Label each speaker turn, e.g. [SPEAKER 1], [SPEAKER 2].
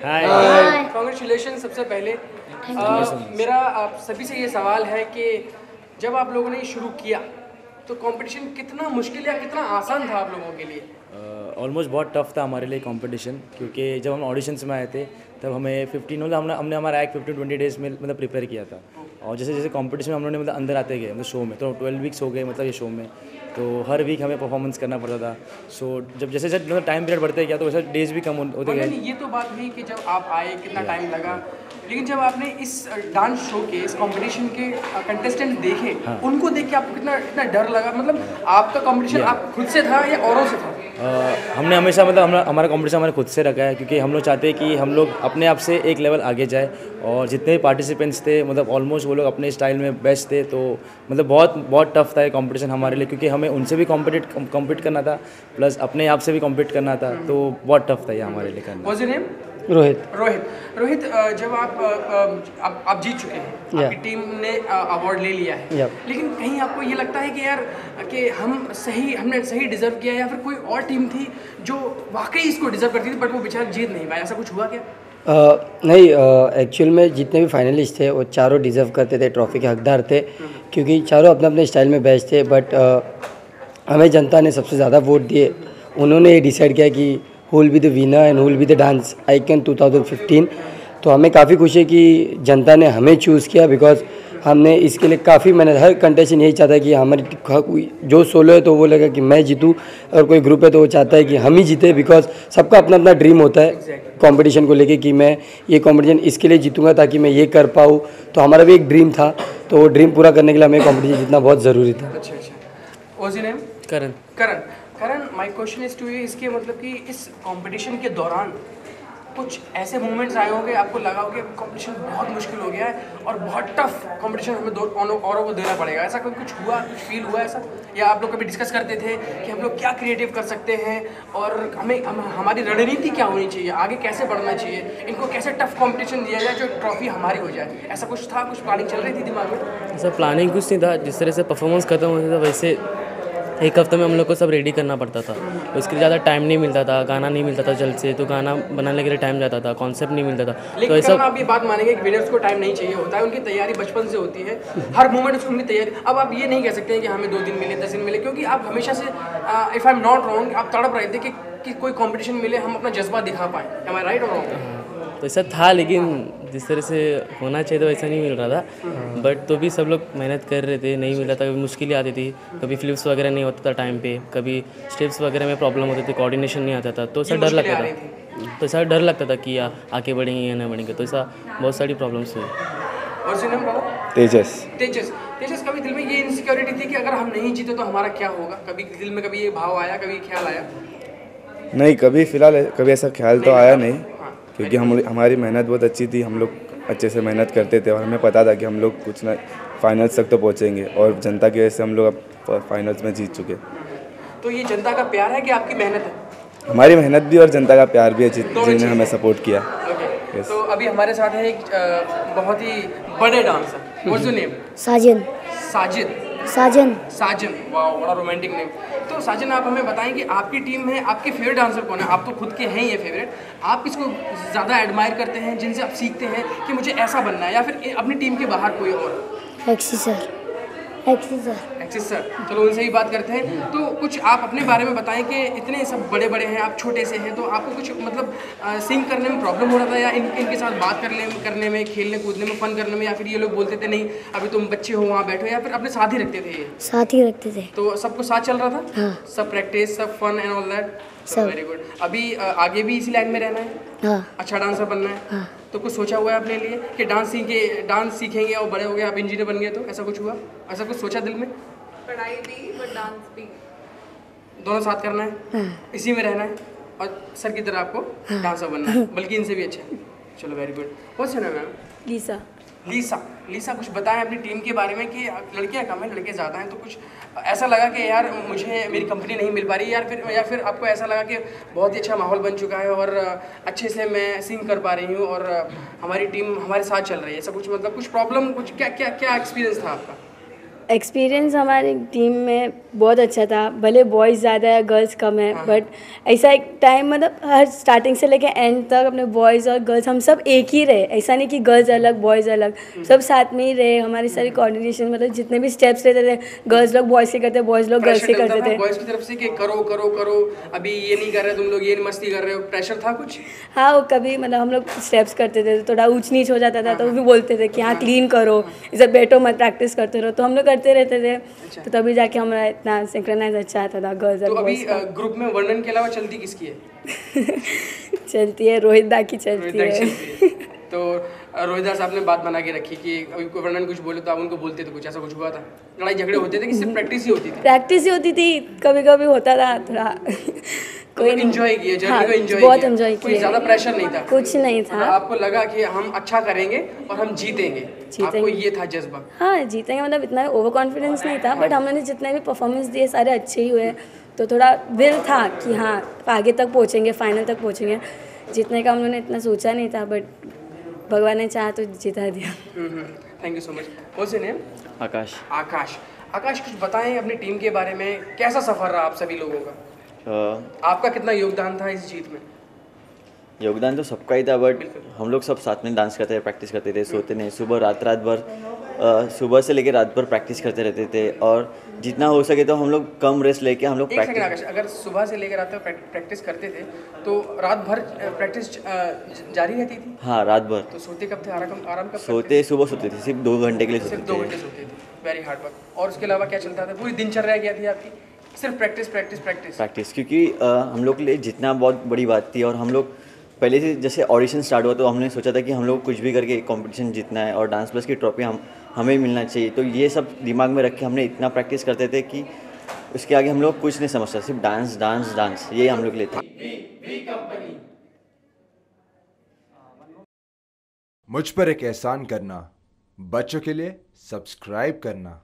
[SPEAKER 1] हाय।
[SPEAKER 2] Congratulation सबसे पहले। मेरा आप सभी से ये सवाल है कि जब आप लोगों ने शुरू किया तो कंपटीशन कितना मुश्किल या कितना आसान था आप लोगों के लिए?
[SPEAKER 1] ऑलमोस्ट बहुत टफ था हमारे लिए कंपटीशन, क्योंकि जब हम ऑडिशंस में आए थे तब हमें 15 मतलब हमने हमारा एक 15-20 डेज़ में मतलब प्रिपेयर किया था। और जैसे जैसे कंपटीशन में हम लोगों ने मतलब अंदर आते गए मतलब शो में, तो 12 वीक्स हो गए मतलब ये शो में, तो हर वीक हमें परफॉर्मेंस करना पड़ता था। सो जब जैसे जैसे मतलब टाइम पीरियड बढ़ते गया तो वैसे डेज भी कम होते गए।
[SPEAKER 2] नहीं, ये तो बात हुई कि जब आप आए कितना टाइम लगा, लेकिन जब आपने इस डांस शो के इस कंपटीशन के कंटेस्टेंट देखे, उनको देख के आपको कितना कितना डर लगा? मतलब आपका कंपटीशन आप खुद से था या औरों से था?
[SPEAKER 1] हमने हमेशा मतलब हमारा कंपटीशन हमारे खुद से रखा है, क्योंकि हम लोग चाहते हैं कि हम लोग अपने आप से एक लेवल आगे जाए। और जितने भी पार्टिसिपेंट्स थे मतलब ऑलमोस्ट वो लोग अपने स्टाइल में बेस्ट थे, तो मतलब बहुत बहुत टफ था ये कंपटीशन हमारे लिए, क्योंकि हमें उनसे भी कॉम्पीट करना था, प्लस अपने आप से भी कॉम्पीट करना था, तो बहुत टफ था ये हमारे लिए करना।
[SPEAKER 2] What's your name? रोहित, जब आप जीत चुके हैं, आपकी टीम ने अवार्ड ले लिया है, लेकिन कहीं आपको ये लगता है कि यार कि हमने सही डिजर्व किया, या फिर कोई और टीम थी जो वाकई इसको डिजर्व करती थी बट वो बेचारा जीत नहीं पाया? ऐसा कुछ हुआ क्या?
[SPEAKER 3] नहीं, एक्चुअल में जितने भी फाइनलिस्ट थे वो चारों डिज़र्व करते थे, ट्रॉफी के हकदार थे, क्योंकि चारों अपने अपने स्टाइल में बेस्ट थे। बट हमें जनता ने सबसे ज़्यादा वोट दिए, उन्होंने ये डिसाइड किया कि who will be the winner and who will be the dance icon 2015। तो हमें काफ़ी खुशी है कि जनता ने हमें चूज़ किया, बिकॉज हमने इसके लिए काफ़ी मेहनत, हर कंटेस्टेंट यही चाहता है कि हमारी जो सोलो है तो वो लगा कि मैं जीतूँ, और कोई ग्रुप है तो वो चाहता है कि हम ही जीते, बिकॉज सबका अपना अपना ड्रीम होता है कंपटीशन को लेके कि मैं ये कंपटीशन इसके लिए जीतूंगा ताकि मैं ये कर पाऊँ। तो हमारा भी एक ड्रीम था, तो वो ड्रीम पूरा करने के लिए हमें कंपटीशन जीतना बहुत ज़रूरी था।
[SPEAKER 2] अच्छा। What's your name? Karan, my question is to you, इसके मतलब कि इस कंपटीशन के दौरान कुछ ऐसे मोमेंट्स आए होंगे आपको लगा हो कि कंपटीशन बहुत मुश्किल हो गया है और बहुत टफ कंपटीशन हमें औरों को देना पड़ेगा? ऐसा कभी कुछ हुआ, कुछ फील हुआ ऐसा? या आप लोग कभी डिस्कस करते थे कि हम लोग क्या क्रिएटिव कर सकते हैं और हमारी रणनीति क्या होनी चाहिए, आगे कैसे बढ़ना चाहिए, इनको कैसे टफ कंपटीशन दिया जाए जो ट्रॉफी हमारी हो जाए? ऐसा कुछ था, कुछ प्लानिंग चल रही थी दिमाग में?
[SPEAKER 4] ऐसा प्लानिंग कुछ नहीं था, जिस तरह से परफॉर्मेंस खत्म होता था वैसे एक हफ्ते में हम लोग को सब रेडी करना पड़ता था, तो इसके लिए ज़्यादा टाइम नहीं मिलता था, गाना नहीं मिलता था जल्द से, तो गाना बनाने के लिए टाइम जाता था, कॉन्सेप्ट नहीं मिलता था।
[SPEAKER 2] लेकिन तो आप ये बात मानेंगे कि विनर्स को टाइम नहीं चाहिए होता है, उनकी तैयारी बचपन से होती है, हर मोमेंट उसकी उनकी तैयारी। अब आप ये नहीं कह सकते हैं कि हमें 2 दिन मिले, 10 दिन मिले, क्योंकि आप हमेशा से if I am not wrong आप तड़प रहे थे कि कोई कॉम्पिटिशन मिले, हम अपना जज्बा दिखा पाएँ। एम आई राइट और रॉन्ग?
[SPEAKER 4] तो ऐसा था, लेकिन जिस तरह से होना चाहिए था वैसा नहीं मिल रहा था, बट तो भी सब लोग मेहनत कर रहे थे, नहीं मिल रहा था, कभी मुश्किलें आती थी, कभी फ्लिप्स वगैरह नहीं होता था टाइम पे, कभी स्टेप्स वगैरह में प्रॉब्लम होती थी, कोऑर्डिनेशन नहीं आता था, तो ऐसा डर लगता था कि आगे बढ़ेंगे या नहीं बढ़ेंगे, तो ऐसा बहुत सारी प्रॉब्लम्स हुई।
[SPEAKER 2] और सुनम बाबा? तेजस, कभी दिल में ये इनसिक्योरिटी थी कि अगर हम नहीं जीते तो हमारा क्या होगा? कभी दिल में कभी ये भाव आया, कभी ख्याल आया?
[SPEAKER 5] नहीं, कभी फ़िलहाल कभी ऐसा ख्याल तो आया नहीं, क्योंकि हमारी मेहनत बहुत अच्छी थी, हम लोग अच्छे से मेहनत करते थे और हमें पता था कि हम लोग कुछ ना फाइनल्स तक तो पहुंचेंगे, और जनता की वजह से हम लोग अब फाइनल्स में जीत चुके।
[SPEAKER 2] तो ये जनता का प्यार है कि आपकी मेहनत है?
[SPEAKER 5] हमारी मेहनत भी और जनता का प्यार भी है, जिन्होंने हमें सपोर्ट किया।
[SPEAKER 2] yes. तो अभी हमारे साथ है एक बहुत ही बड़े डांसर, व्हाट्स योर नेम? साजन, वाह बड़ा रोमांटिक नेम। तो साजन, आप हमें बताएं कि आपकी टीम में आपके फेवरेट डांसर कौन है? आप तो खुद के हैं ये फेवरेट, आप किसको ज़्यादा एडमायर करते हैं, जिनसे आप सीखते हैं कि मुझे ऐसा बनना है, या फिर अपनी टीम के बाहर कोई और? एक्सिस सर, चलो उनसे ही बात करते हैं। तो कुछ आप अपने बारे में बताएं कि इतने सब बड़े हैं, आप छोटे से हैं, तो आपको कुछ मतलब सिंग करने में प्रॉब्लम हो रहा था, या इनके साथ बात करने में, खेलने कूदने में, फन करने में, या फिर ये लोग बोलते थे नहीं अभी तुम बच्चे हो वहाँ बैठो, या फिर अपने साथ ही रखते थे?
[SPEAKER 6] साथ ही रखते थे।
[SPEAKER 2] तो सबको साथ चल रहा था?
[SPEAKER 6] हाँ।
[SPEAKER 2] सब प्रैक्टिस, सब fun and all that? Very good. अभी आगे भी इसी लाइन में रहना है?
[SPEAKER 6] हाँ।
[SPEAKER 2] अच्छा डांसर बनना है?
[SPEAKER 6] हाँ।
[SPEAKER 2] तो कुछ सोचा हुआ है अपने लिए कि डांस सीखेंगे और बड़े हो गए आप इंजीनियर बन गए, तो ऐसा कुछ हुआ? ऐसा कुछ सोचा दिल में?
[SPEAKER 7] पढ़ाई भी बट डांस भी,
[SPEAKER 2] दोनों साथ करना है?
[SPEAKER 6] हाँ।
[SPEAKER 2] इसी में रहना है और सर की तरह आपको डांसर बनना है, बल्कि इनसे भी अच्छा। चलो very good. What's your name ma'am? Lisa, कुछ बताएं अपनी टीम के बारे में कि लड़कियां कम हैं लड़के ज़्यादा हैं, तो कुछ ऐसा लगा कि यार मुझे मेरी कंपनी नहीं मिल पा रही, या फिर आपको ऐसा लगा कि बहुत ही अच्छा माहौल बन चुका है और अच्छे से मैं सिंग कर पा रही हूँ और हमारी टीम हमारे साथ चल रही है? ऐसा कुछ प्रॉब्लम, कुछ क्या एक्सपीरियंस था आपका?
[SPEAKER 6] एक्सपीरियंस हमारी टीम में बहुत अच्छा था। भले बॉयज़ ज़्यादा है गर्ल्स कम है, बट ऐसा एक टाइम मतलब हर स्टार्टिंग से लेकर एंड तक अपने बॉयज़ और गर्ल्स हम सब एक ही रहे। ऐसा नहीं कि गर्ल्स अलग बॉयज़ अलग, सब साथ में ही रहे। हमारी सारी कोऑर्डिनेशन मतलब जितने भी स्टेप्स रहते थे गर्ल्स लोग बॉयज़ के करते, बॉयज़ लोग गर्ल्स के करते थे।
[SPEAKER 2] बॉयज़ की तरफ से कि करो करो करो, अभी ये नहीं कर रहे तुम लोग, ये मस्ती कर रहे हो, प्रेशर था कुछ?
[SPEAKER 6] हाँ, वो कभी मतलब हम लोग स्टेप्स करते थे तो थोड़ा ऊंच नीच हो जाता था, तो वो भी बोलते थे कि हाँ क्लीन करो, इधर बैठो मत, प्रैक्टिस करते रहो। तो हम लोग करते रहते थे, तो तभी जाके हमारा इतना सिंक्रोनाइज अच्छा आता था गर्ल्स और
[SPEAKER 2] तो अभी
[SPEAKER 6] बॉयज़ का।
[SPEAKER 2] ग्रुप में वर्णन के अलावा चलती किसकी है?
[SPEAKER 6] चलती है रोहित दा की चलती है।
[SPEAKER 2] तो रोहित दास आपने बात बना के रखी कि अभी कोई वर्णन कुछ बोले तो आप उनको बोलते थे, कुछ ऐसा कुछ हुआ था? लड़ाई झगड़े होते थे कि सिर्फ प्रैक्टिस ही होती थी?
[SPEAKER 6] प्रैक्टिस ही होती थी, कभी कभी होता था थोड़ा।
[SPEAKER 2] कोई एंजॉय किया जर्नी
[SPEAKER 6] हाँ,
[SPEAKER 2] को, एंजॉय
[SPEAKER 6] बहुत एंजॉय
[SPEAKER 2] कोई
[SPEAKER 6] किया।
[SPEAKER 2] ज़्यादा प्रेशर नहीं था?
[SPEAKER 6] कुछ नहीं था।
[SPEAKER 2] मतलब आपको लगा कि हम अच्छा करेंगे और हम जीतेंगे, आपको ये था जज्बा?
[SPEAKER 6] हाँ, जीतेंगे मतलब इतना ओवर कॉन्फिडेंस नहीं था, बट हमने जितने भी परफॉर्मेंस दिए सारे अच्छे ही हुए। तो थोड़ा विल था कि हाँ आगे तक पहुँचेंगे, फाइनल तक पहुँचेंगे। जीतने का हम लोगों ने इतना सोचा नहीं था, बट भगवान ने चाहा तो जिता दिया।
[SPEAKER 2] Thank you so much. What's your name?
[SPEAKER 8] Akash.
[SPEAKER 2] Akash. Akash, कुछ बताएं अपनी टीम के बारे में, कैसा सफ़र रहा आप सभी लोगों का? आपका कितना योगदान था इस जीत में?
[SPEAKER 8] योगदान तो सबका ही था, बट हम लोग सब साथ में डांस करते थे, प्रैक्टिस करते थे, सोते नहीं, सुबह रात भर सुबह से लेकर रात भर प्रैक्टिस करते रहते थे। और जितना हो सके तो हम लोग कम रेस्ट लेके हम लोग
[SPEAKER 2] एक सेकंड आकाश, अगर सुबह से लेकर रात तक प्रैक्टिस करते थे तो रात भर प्रैक्टिस जारी रहती थी?
[SPEAKER 8] हाँ, रात भर।
[SPEAKER 2] तो सोते कब थे, आराम कब?
[SPEAKER 8] सोते सुबह सोते थे, सिर्फ 2 घंटे के लिए सोते थे।
[SPEAKER 2] सिर्फ 2 घंटे सोते थे। Very hard work. और उसके अलावा क्या चलता था? पूरी दिनचर्या क्या थी आपकी? सिर्फ प्रैक्टिस प्रैक्टिस प्रैक्टिस
[SPEAKER 8] प्रैक्टिस, क्योंकि हम लोग के लिए जितना बहुत बड़ी बात थी। और हम लोग पहले से जैसे ऑडिशन स्टार्ट हुआ तो हमने सोचा था कि हम लोग कुछ भी करके कंपटीशन जीतना है और डांस प्लस की ट्रॉफी हमें मिलना चाहिए। तो ये सब दिमाग में रख के हमने इतना प्रैक्टिस करते थे कि उसके आगे हम लोग कुछ नहीं समझता, सिर्फ डांस डांस डांस, ये हम लोग के लिए था।
[SPEAKER 9] मुझ पर एक एहसान करना, बच्चों के लिए सब्सक्राइब करना।